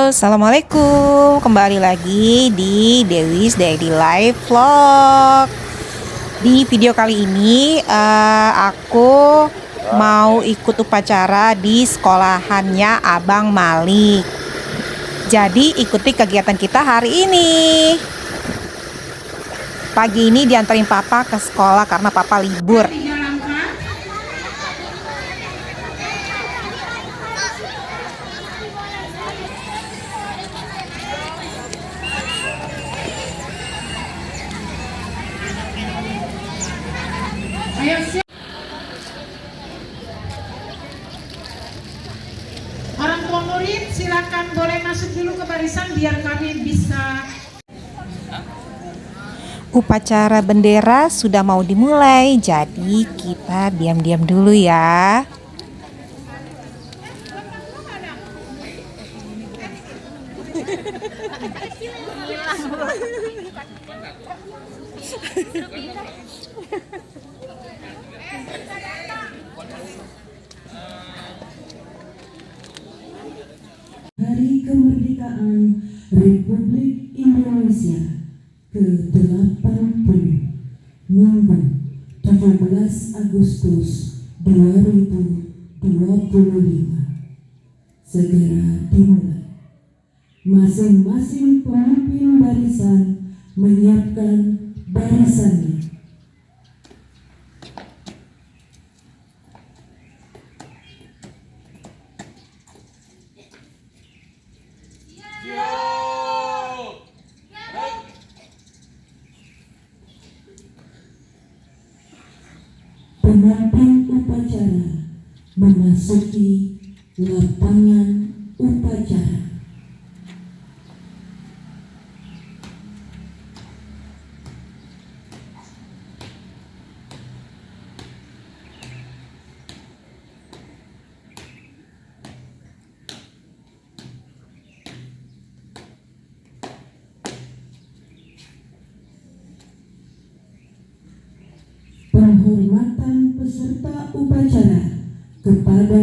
Assalamualaikum. Kembali lagi di Dewi's Daily Life Vlog. Di video kali ini aku mau ikut upacara di sekolahannya Abang Malik. Jadi ikuti kegiatan kita hari ini. Pagi ini diantarin papa ke sekolah karena papa libur. Orang tua murid silakan boleh masuk dulu ke barisan biar kami bisa. Upacara bendera sudah mau dimulai, jadi kita diam-diam dulu ya. Hari Kemerdekaan Republik Indonesia ke-80, Minggu 17 Agustus 2025. Segera dimulai. Masing-masing pemimpin barisan menyiapkan barisannya. Pemimpin upacara memasuki lapangan upacara. Penghormatan peserta upacara kepada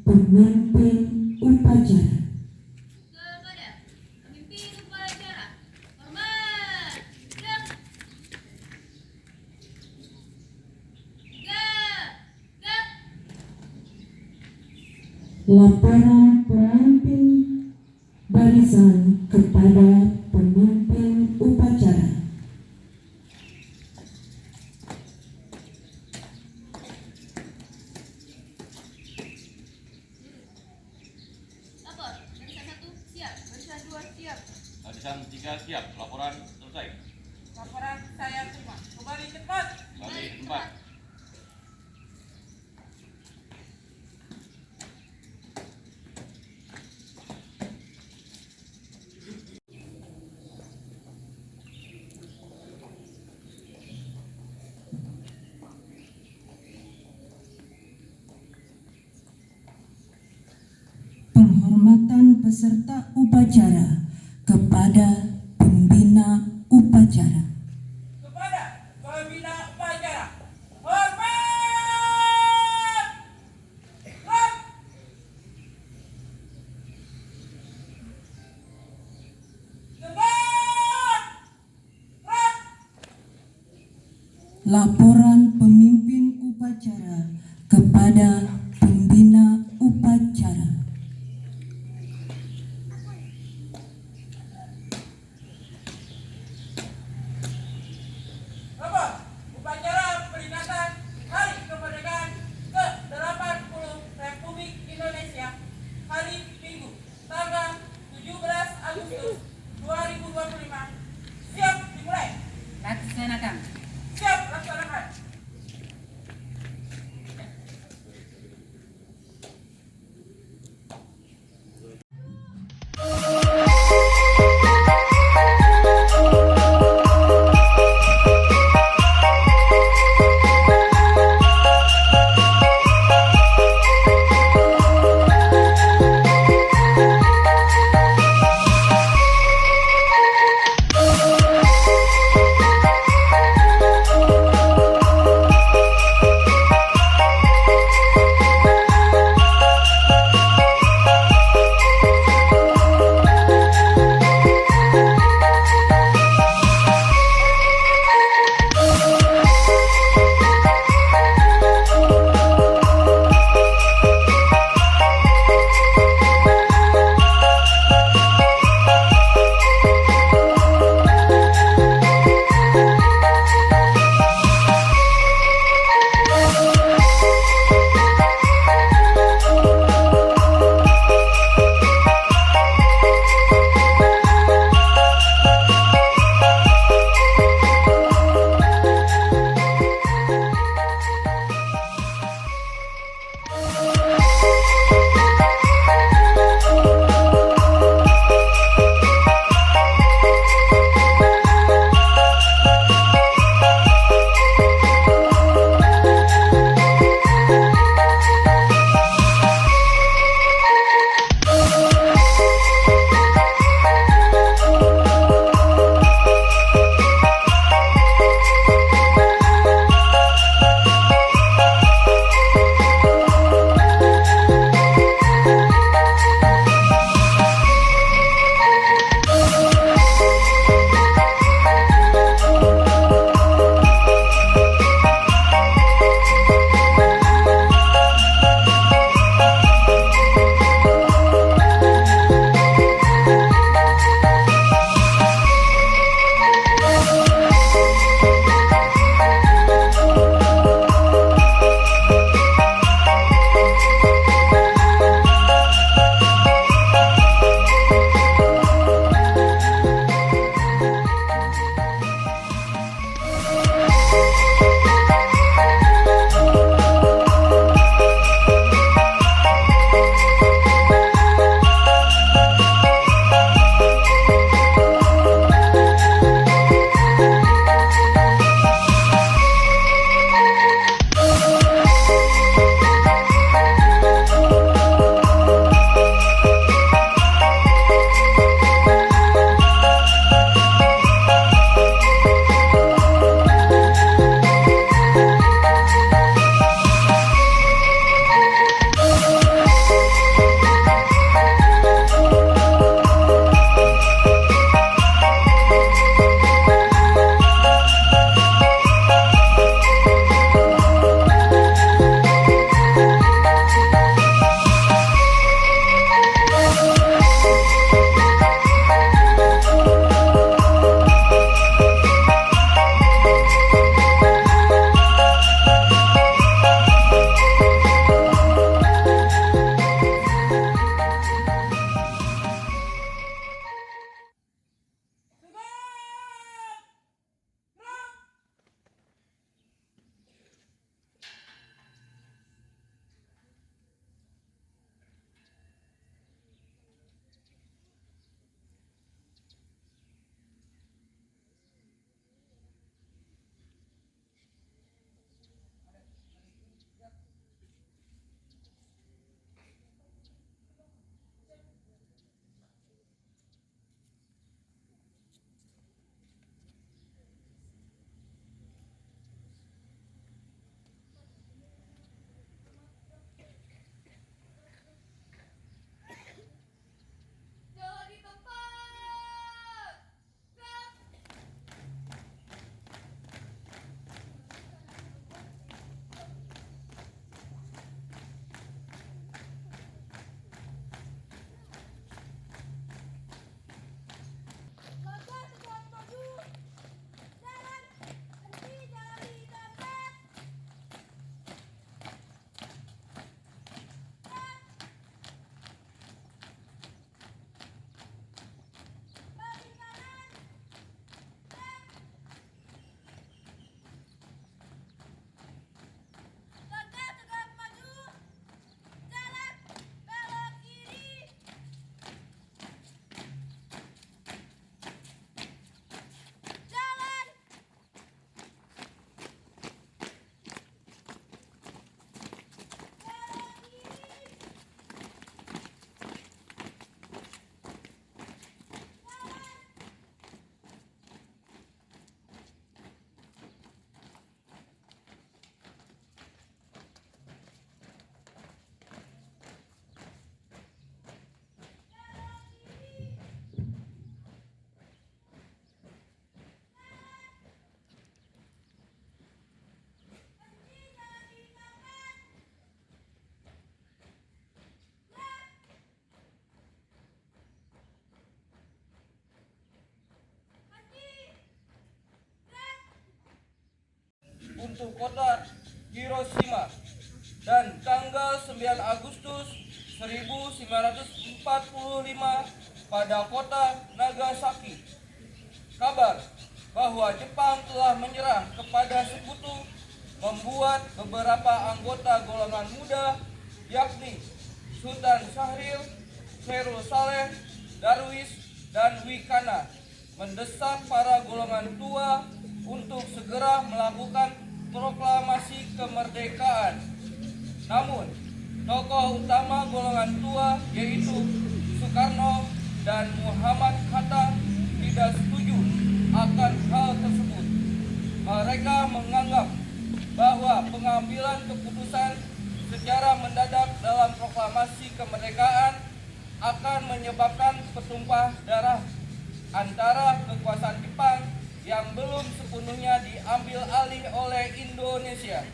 pemimpin upacara. Kepada pemimpin upacara, hormat. Gerak. 3, gerak. Laporan pemimpin barisan kepada pemimpin upacara. Lapor, barisan 1 siap, barisan 2 siap. Barisan 3 siap, laporan selesai. Laporan saya terima. Kembali cepat. Balik 4. Penghormatan peserta upacara kepada pembina upacara. Kepada pembina upacara, hormat. Gerak. Gerak. Gerak. Laporan pemimpin upacara kepada pembina upacara. Lapor, upacara peringatan Hari Kemerdekaan ke-80 Republik Indonesia, hari Minggu, tanggal 17 Agustus 2025. Siap dimulai. Laksanakan. Siap laksanakan. untuk kota Hiroshima, dan tanggal 9 Agustus 1945 pada kota Nagasaki. Kabar bahwa Jepang telah menyerah kepada sekutu membuat beberapa anggota golongan muda, yakni Sultan Syahrir, Khairul Saleh, Darwis, dan Wikana, mendesak para golongan tua untuk segera melakukan proklamasi kemerdekaan. Namun, tokoh utama golongan tua yaitu Soekarno dan Muhammad Hatta tidak setuju akan hal tersebut. Mereka menganggap bahwa pengambilan keputusan secara mendadak dalam proklamasi kemerdekaan akan menyebabkan pertumpah darah antara kekuasaan Jepang yang belum sepenuhnya diambil alih oleh Indonesia.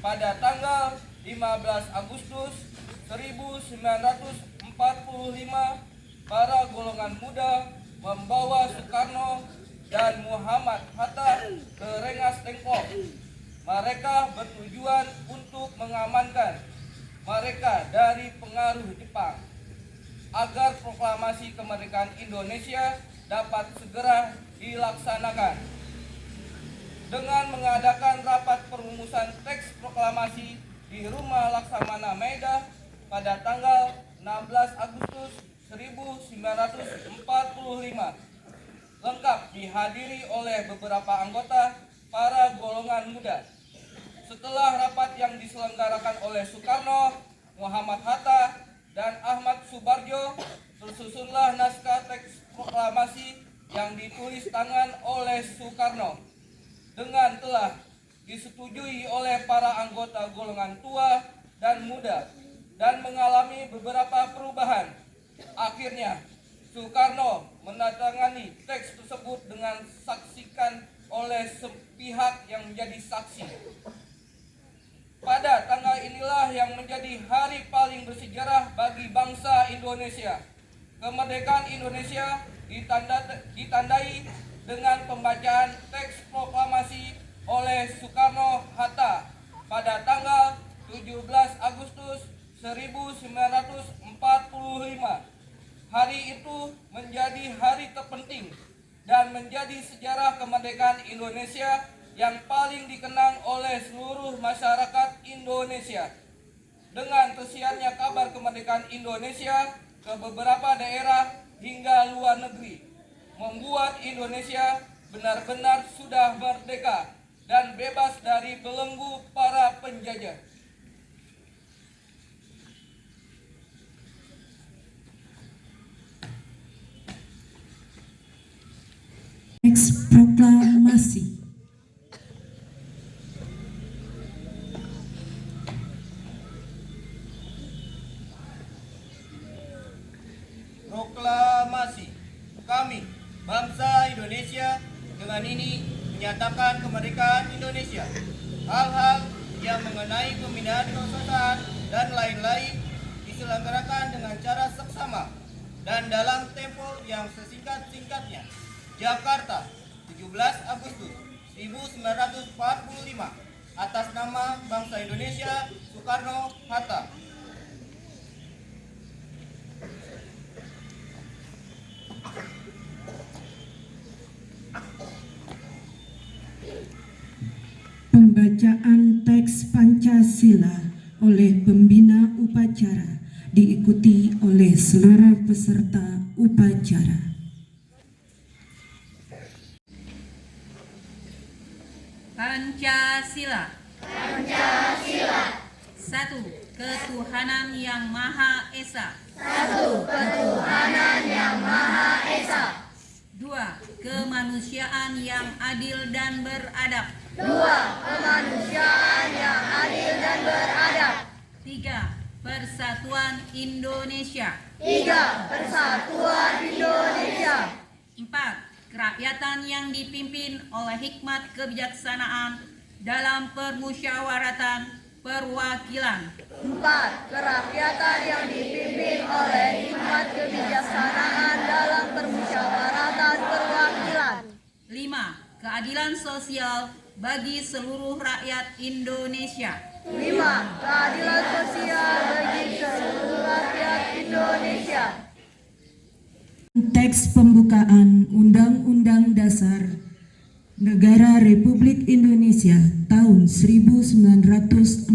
Pada tanggal 15 Agustus 1945, para golongan muda membawa Soekarno dan Muhammad Hatta ke Rengas Dengklok. Mereka bertujuan untuk mengamankan mereka dari pengaruh Jepang agar proklamasi kemerdekaan Indonesia dapat segera dilaksanakan. Dengan mengadakan rapat perumusan teks proklamasi di Rumah Laksamana Maeda pada tanggal 16 Agustus 1945, lengkap dihadiri oleh beberapa anggota para golongan muda. Setelah rapat yang diselenggarakan oleh Soekarno, Muhammad Hatta, dan Ahmad Subarjo, tersusunlah naskah teks proklamasi yang ditulis tangan oleh Soekarno dengan telah disetujui oleh para anggota golongan tua dan muda dan mengalami beberapa perubahan. Akhirnya, Soekarno menandatangani teks tersebut dengan saksikan oleh sepihak yang menjadi saksi. Pada tanggal inilah yang menjadi hari paling bersejarah bagi bangsa Indonesia. Kemerdekaan Indonesia ditandai dengan pembacaan teks proklamasi oleh Soekarno-Hatta pada tanggal 17 Agustus 1945. Hari itu menjadi hari terpenting dan menjadi sejarah kemerdekaan Indonesia yang paling dikenang oleh seluruh masyarakat Indonesia. Dengan tersiarnya kabar kemerdekaan Indonesia ke beberapa daerah hingga luar negeri, membuat Indonesia benar-benar sudah merdeka dan bebas dari belenggu para penjajah. Teks proklamasi. Proklamasi. Kami, bangsa Indonesia, dengan ini menyatakan kemerdekaan Indonesia. Hal-hal yang mengenai pembinaan kekuasaan dan lain-lain diselenggarakan dengan cara seksama dan dalam tempo yang sesingkat-singkatnya. Jakarta, 17 Agustus 1945. Atas nama bangsa Indonesia, Soekarno-Hatta. Pembacaan teks Pancasila oleh pembina upacara diikuti oleh seluruh peserta upacara. Pancasila. Pancasila. 1. Ketuhanan yang Maha Esa. 1. Ketuhanan yang Maha Esa. 2. Kemanusiaan yang adil dan beradab. 2. Kemanusiaan yang adil dan beradab. 3. Persatuan Indonesia. 3. Persatuan Indonesia. 4. Kerakyatan yang dipimpin oleh hikmat kebijaksanaan dalam permusyawaratan perwakilan. 4. Kerakyatan yang dipimpin oleh hikmat kebijaksanaan dalam permusyawaratan perwakilan. 5. Keadilan sosial bagi seluruh rakyat Indonesia. 5. Keadilan sosial bagi seluruh rakyat Indonesia. Teks pembukaan Undang-Undang Dasar Negara Republik Indonesia tahun 1945.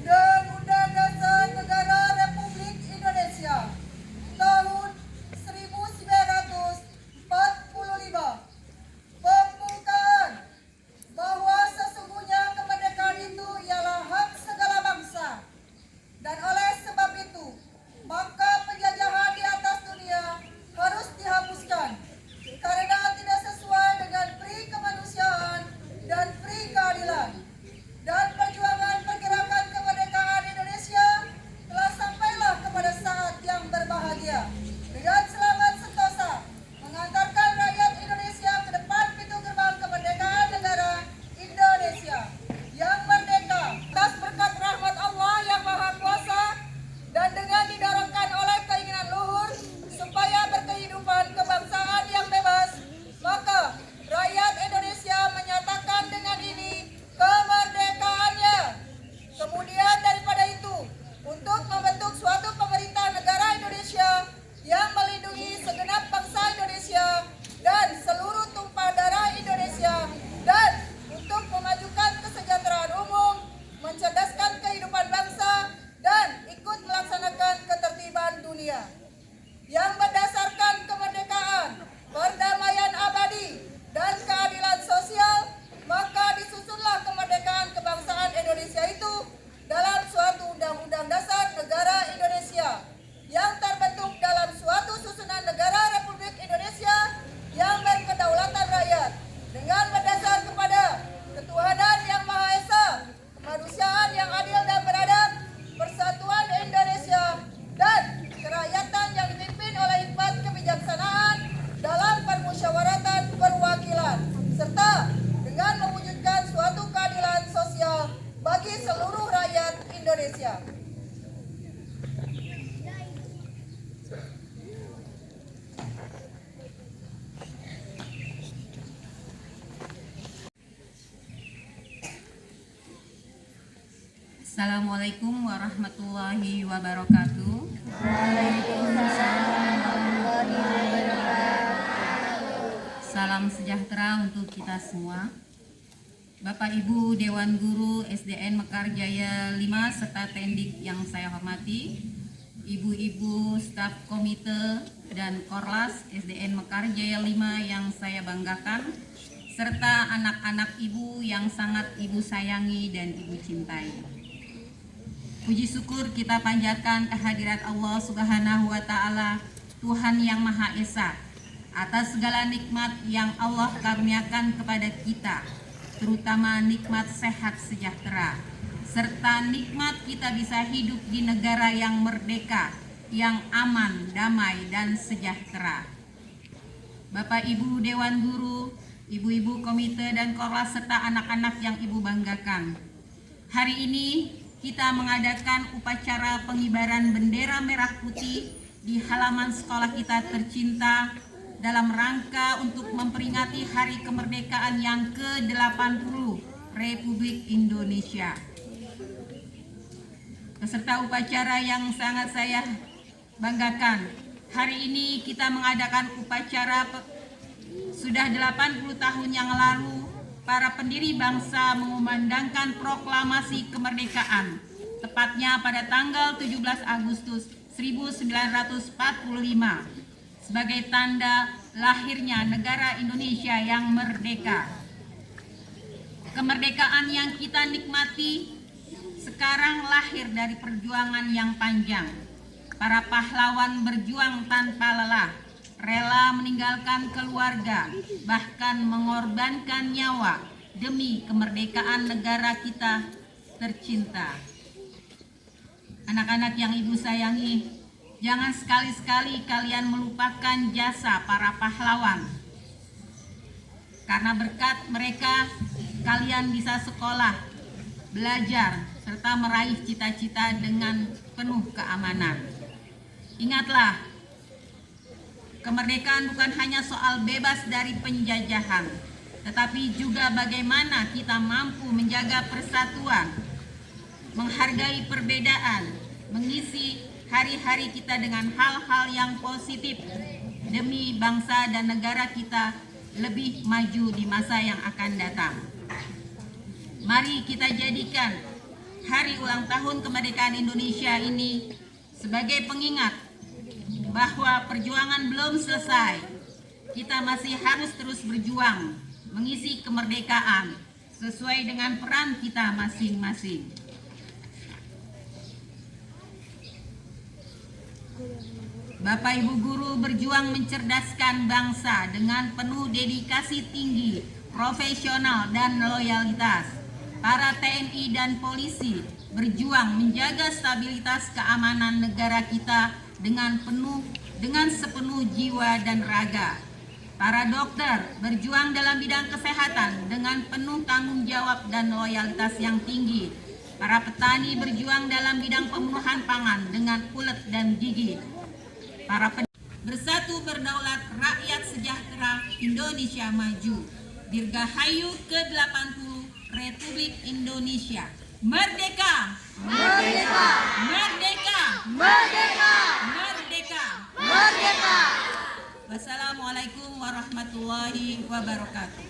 Undang-Undang Dasar Negara Republik Indonesia tahun 1945. Pembukaan bahwa sesungguhnya kemerdekaan itu ialah hak segala bangsa, dan oleh sebab itu maka penjajahan di atas dunia harus dihapuskan karena tidak sesuai dengan pri kemanusiaan dan pri keadilan. Dan perjuangan pergerakan kemerdekaan Indonesia telah sampailah kepada saat yang berbahagia dengan selamat sentosa mengantarkan rakyat Indonesia ke depan pintu gerbang kemerdekaan negara Indonesia yang merdeka atas berkat rahmat Allah yang Maha Kuasa dan dengan didorongkan oleh keinginan luhur supaya berkehidupan kebangsaan yang bebas, maka rakyat Indonesia menyatakan dengan ini kemerdekaannya. Kemudian daripada itu, untuk membentuk suatu pemerintah negara Indonesia yang melindungi segenap bangsa Indonesia dan seluruh tumpah darah Indonesia, dan untuk memajukan kesejahteraan umum, mencerdaskan kehidupan bangsa, dan ikut melaksanakan ketertiban dunia yang berdasarkan kemerdekaan, perdamaian abadi, dan keadilan sosial, maka disusunlah kemerdekaan kebangsaan Indonesia itu dalam suatu Undang-Undang Dasar Negara Indonesia yang terbentuk dalam suatu susunan negara Republik Indonesia yang berkedaulatan rakyat dengan berdasar kepada ketuhanan yang Maha Esa, kemanusiaan yang adil dan beradab, persatuan Indonesia, dan kerakyatan yang dipimpin oleh hikmat kebijaksanaan dalam permusyawaratan perwakilan, serta dengan mewujudkan suatu keadilan sosial bagi seluruh rakyat Indonesia. Assalamualaikum warahmatullahi wabarakatuh. Salam sejahtera untuk kita semua. Bapak Ibu Dewan Guru SDN Mekar Jaya 5 serta Tendik yang saya hormati, Ibu-ibu staf komite dan Korlas SDN Mekar Jaya 5 yang saya banggakan, serta anak-anak Ibu yang sangat Ibu sayangi dan Ibu cintai. Puji syukur kita panjatkan kehadirat Allah Subhanahu wa Ta'ala, Tuhan yang Maha Esa, atas segala nikmat yang Allah karuniakan kepada kita, terutama nikmat sehat sejahtera, serta nikmat kita bisa hidup di negara yang merdeka, yang aman, damai, dan sejahtera. Bapak Ibu Dewan Guru, Ibu-ibu komite dan Korlas, serta anak-anak yang Ibu banggakan, hari ini kita mengadakan upacara pengibaran bendera merah putih di halaman sekolah kita tercinta dalam rangka untuk memperingati Hari Kemerdekaan yang ke-80 Republik Indonesia. Peserta upacara yang sangat saya banggakan, hari ini kita mengadakan upacara sudah 80 tahun yang lalu. Para pendiri bangsa mengumandangkan proklamasi kemerdekaan, tepatnya pada tanggal 17 Agustus 1945, sebagai tanda lahirnya negara Indonesia yang merdeka. Kemerdekaan yang kita nikmati sekarang lahir dari perjuangan yang panjang. Para pahlawan berjuang tanpa lelah, rela meninggalkan keluarga, bahkan mengorbankan nyawa demi kemerdekaan negara kita tercinta. Anak-anak yang Ibu sayangi, jangan sekali-sekali kalian melupakan jasa para pahlawan. Karena berkat mereka, kalian bisa sekolah, belajar, serta meraih cita-cita dengan penuh keamanan. Ingatlah, kemerdekaan bukan hanya soal bebas dari penjajahan, tetapi juga bagaimana kita mampu menjaga persatuan, menghargai perbedaan, mengisi hari-hari kita dengan hal-hal yang positif demi bangsa dan negara kita lebih maju di masa yang akan datang. Mari kita jadikan hari ulang tahun kemerdekaan Indonesia ini sebagai pengingat bahwa perjuangan belum selesai. Kita masih harus terus berjuang mengisi kemerdekaan sesuai dengan peran kita masing-masing. Bapak Ibu guru berjuang mencerdaskan bangsa dengan penuh dedikasi tinggi, profesional dan loyalitas. Para TNI dan polisi berjuang menjaga stabilitas keamanan negara kita dengan sepenuh jiwa dan raga. Para dokter berjuang dalam bidang kesehatan dengan penuh tanggung jawab dan loyalitas yang tinggi. Para petani berjuang dalam bidang pemenuhan pangan dengan ulet dan gigih. Bersatu berdaulat, rakyat sejahtera, Indonesia maju. Dirgahayu ke-80 Republik Indonesia. Merdeka! Merdeka! Merdeka! Merdeka! Merdeka! Merdeka! Wassalamualaikum warahmatullahi wabarakatuh.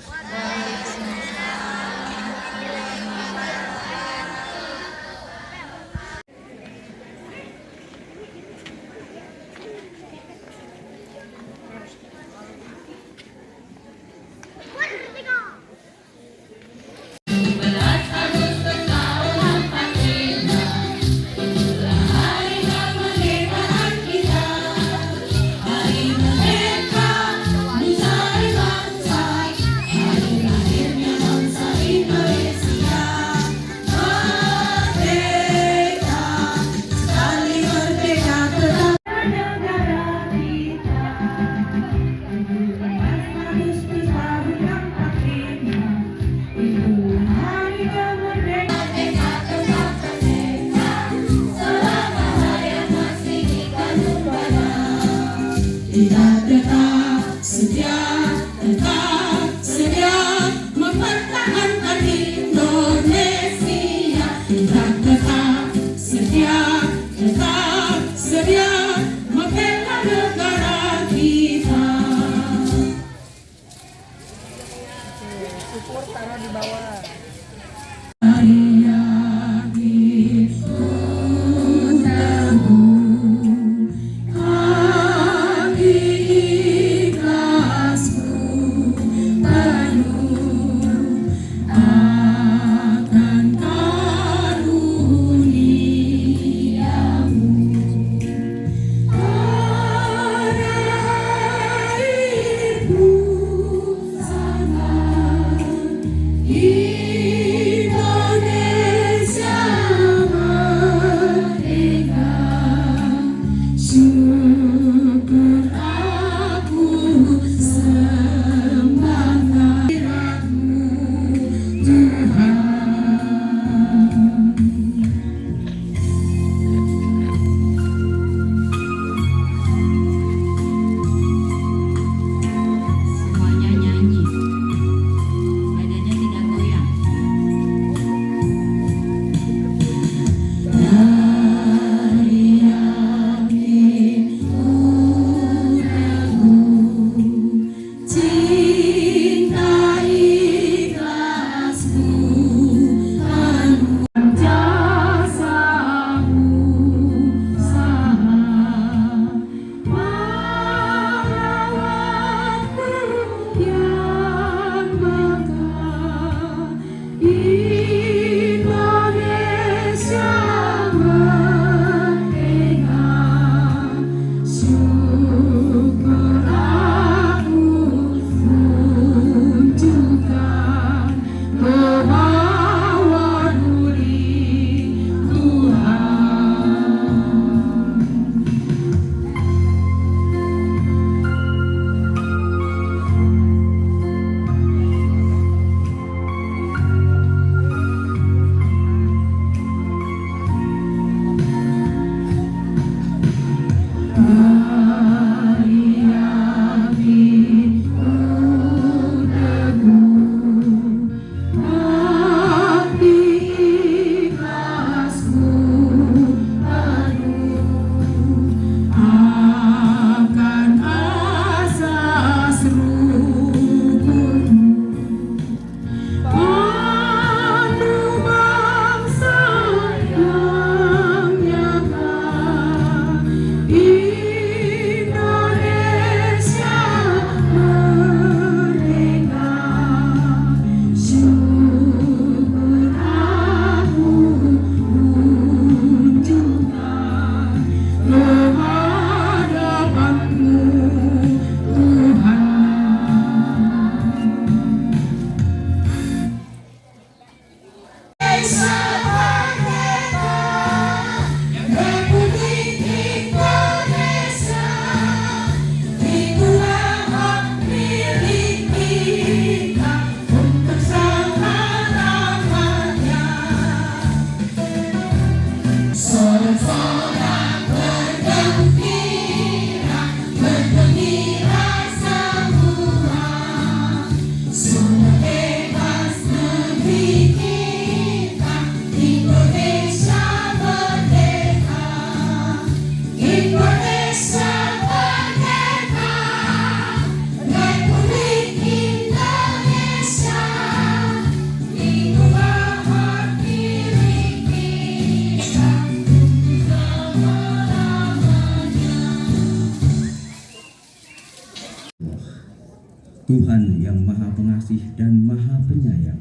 Tuhan yang Maha Pengasih dan Maha Penyayang,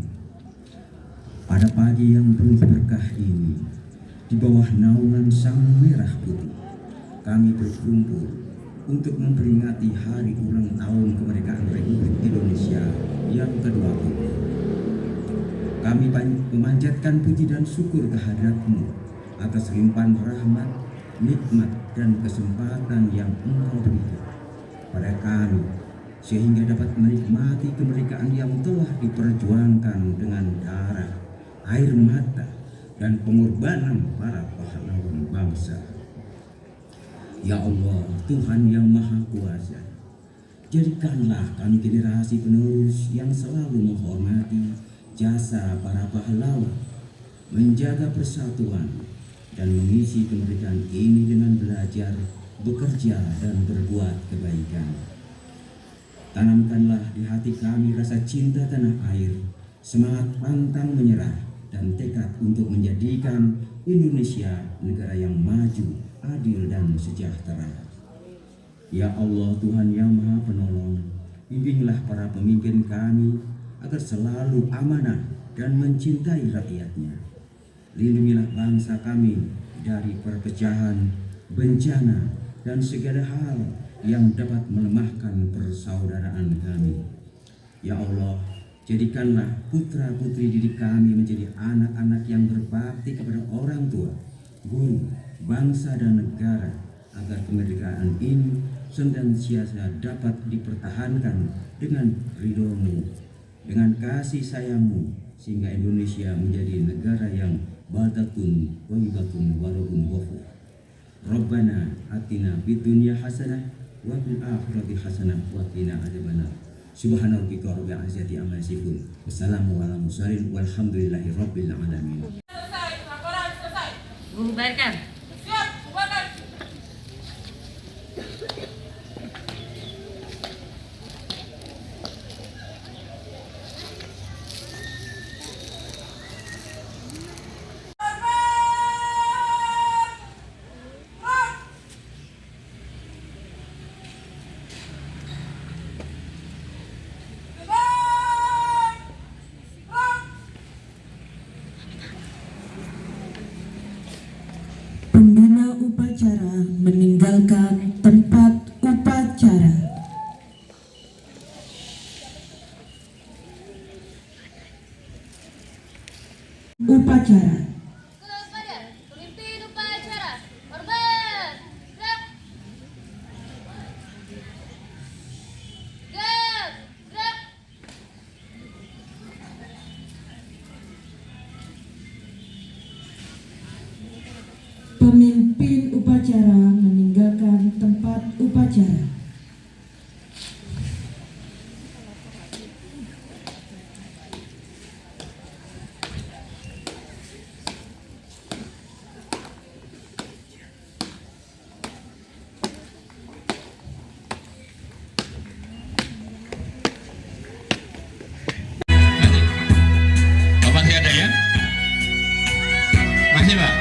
pada pagi yang penuh berkah ini, di bawah naungan Sang Merah Putih, kami berkumpul untuk memperingati hari ulang tahun kemerdekaan Republik Indonesia yang ke-20. Kami memanjatkan puji dan syukur kehadirat-Mu atas limpahan rahmat, nikmat, dan kesempatan yang Engkau berikan pada kami, sehingga dapat menikmati kemerdekaan yang telah diperjuangkan dengan darah, air mata, dan pengorbanan para pahlawan bangsa. Ya Allah, Tuhan yang Maha Kuasa, jadikanlah kami generasi penerus yang selalu menghormati jasa para pahlawan, menjaga persatuan, dan mengisi kemerdekaan ini dengan belajar, bekerja, dan berbuat kebaikan. Tanamkanlah di hati kami rasa cinta tanah air, semangat pantang menyerah, dan tekad untuk menjadikan Indonesia negara yang maju, adil, dan sejahtera. Ya Allah, Tuhan yang Maha Penolong, bimbinglah para pemimpin kami agar selalu amanah dan mencintai rakyatnya. Lindungilah bangsa kami dari perpecahan, bencana, dan segala hal yang dapat melemahkan persaudaraan kami. Ya Allah, jadikanlah putra-putri didik kami menjadi anak-anak yang berbakti kepada orang tua, guru, bangsa, dan negara, agar kemerdekaan ini senantiasa dapat dipertahankan dengan ridho-Mu, dengan kasih sayang-Mu, sehingga Indonesia menjadi negara yang baldatun thayyibatun warabun ghafur. Rabbana atina fid dunya hasanah wa fil akhirati hasanah wa qina adzabannar. Subhana rabbika rabbil izzati amma yasifun. Wassalamu ala mursalin walhamdulillahi rabbil alamin. Bubarkan. Pembina upacara meninggalkan tempat upacara. Upacara. Kepada pemimpin upacara, hormat, gerak. Gerak, gerak. Pemimpin upacara meninggalkan tempat upacara. Bapak masih ada ya? Masih Pak?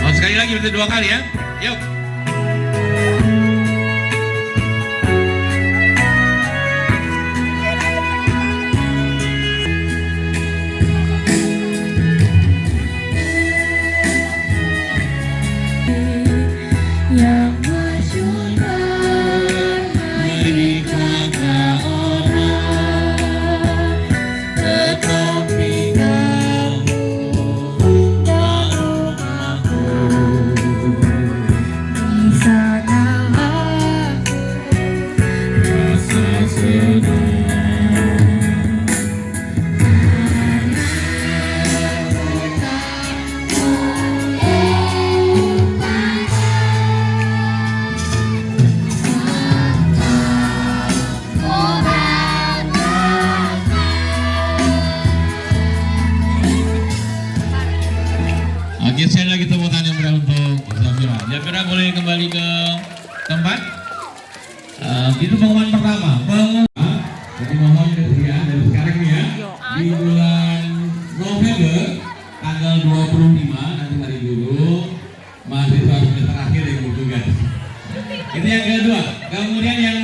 Oh, sekali lagi berarti 2 kali ya? Yuk. Yang masyhur mereka orang, tetapi kamu tak rumahku. Di sana aku rasa senang. Oke, saya lagi tepuk tangan yang meriah untuk Zafira. Zafira boleh kembali ke tempat. Itu pengumuman pertama. Jadi mohon kesediaan dari sekarang nih ya. Di bulan November tanggal 25 nanti hari dulu mahasiswa semester akhir yang bertugas. Itu yang kedua. Kemudian yang